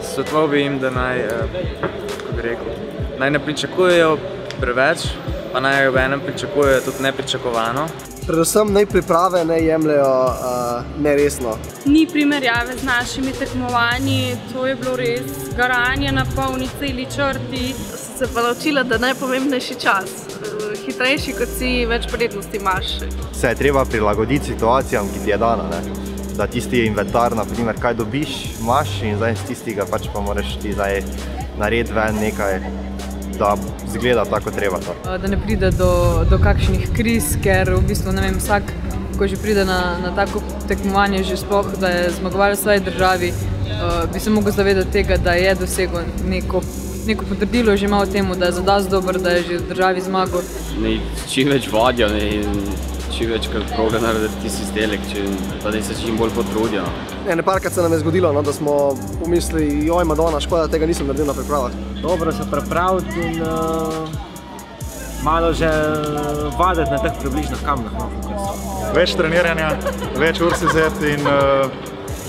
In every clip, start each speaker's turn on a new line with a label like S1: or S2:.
S1: Svetoval bi jim, da naj ne pričakujejo preveč, pa naj v enem pričakujejo tudi nepričakovano.
S2: Predvsem naj priprave ne jemljajo neresno.
S3: Ni primerjave z našimi tekmovanji, to je bilo res garanje na polni celi črti.
S4: Se pa naučila, da najpomembnejši čas. Hitrejši kot si, več prednosti imaš.
S5: Se je treba prilagoditi situacijam, ki ti je dana, ne? Da tisti inventar, naprimer, kaj dobiš, imaš in zdaj z tistega pač pa moraš ti zdaj narediti ven nekaj, da zgleda tako treba.
S6: Da ne pride do kakšnih kriz, ker v bistvu, ne vem, vsak, ko že pride na tako tekmovanje, že sploh, da je zmagovalec v svoji državi, bi se mogel zavedati tega, da je dosegel neko potrdilo že malo temu, da je zadosti dober, da je že v državi zmagal.
S7: Čim več vodijo in čim več proga narediti tisti izdelek, pa da se čim bolj potrudijo.
S2: Nekajkrat se nam je zgodilo, da smo pomislili, joj Madonna, škoda, tega nisem naredil na pripravah.
S8: Dobro se pripraviti in malo že vaditi na teh približnih kamnah.
S9: Več treniranja, več ur si vzeti in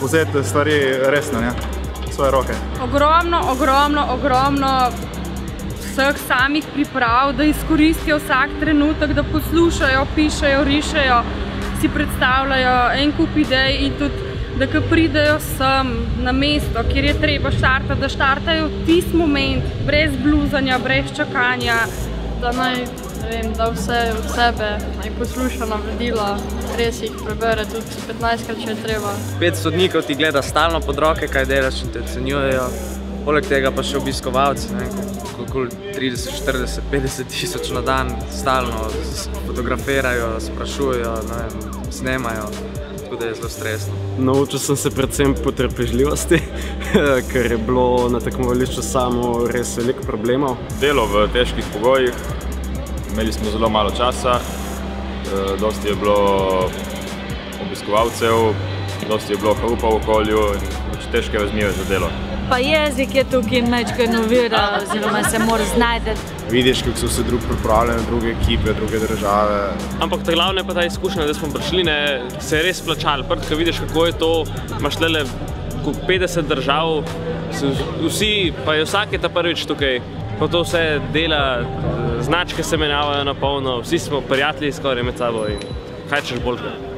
S9: vzeti stvari resno, v svoje roke.
S3: Ogromno vseh samih priprav, da izkoristijo vsak trenutek, da poslušajo, pišejo, rišejo, si predstavljajo en kup idej in tudi, da ko pridejo sem na mesto, kjer je treba štartati, da štartajo v tisti moment, brez bluzanja, brez čakanja.
S4: Da naj, da vse od sebe, naj posluša navodila, res jih prebere tudi 15krat, če je treba.
S1: 5 sodnikov ti gleda stalno pod roke, kaj delaš in te ocenjujejo. Poleg tega pa še obiskovalci, okoli 30, 40, 50 tisoč na dan stalno fotografirajo, sprašujejo, snemajo, tako da je zelo stresno.
S10: Naučil sem se predvsem potrpežljivosti, ker je bilo na tekmovališču samo res veliko problemov.
S11: Delo v težkih pogojih, imeli smo zelo malo časa, dosti je bilo obiskovalcev, dosti je bilo hrupa v okolju in težke razmere za delo.
S12: Pa jezik je tukaj mečkaj novira, oziroma se mora znajti.
S9: Vidiš, kako so se drugi pripravljeni, druge ekipe, druge države.
S7: Ampak ta glavna je pa ta izkušnja, da smo prišli, se je res plačali. Prvi, ko vidiš, kako je to, imaš tlele 50 držav, vsi, pa je vsak je ta prvič tukaj, pa to vse dela, značke se menjavajo na polno, vsi smo prijatelji skoraj med sabo in kaj češ boljšega.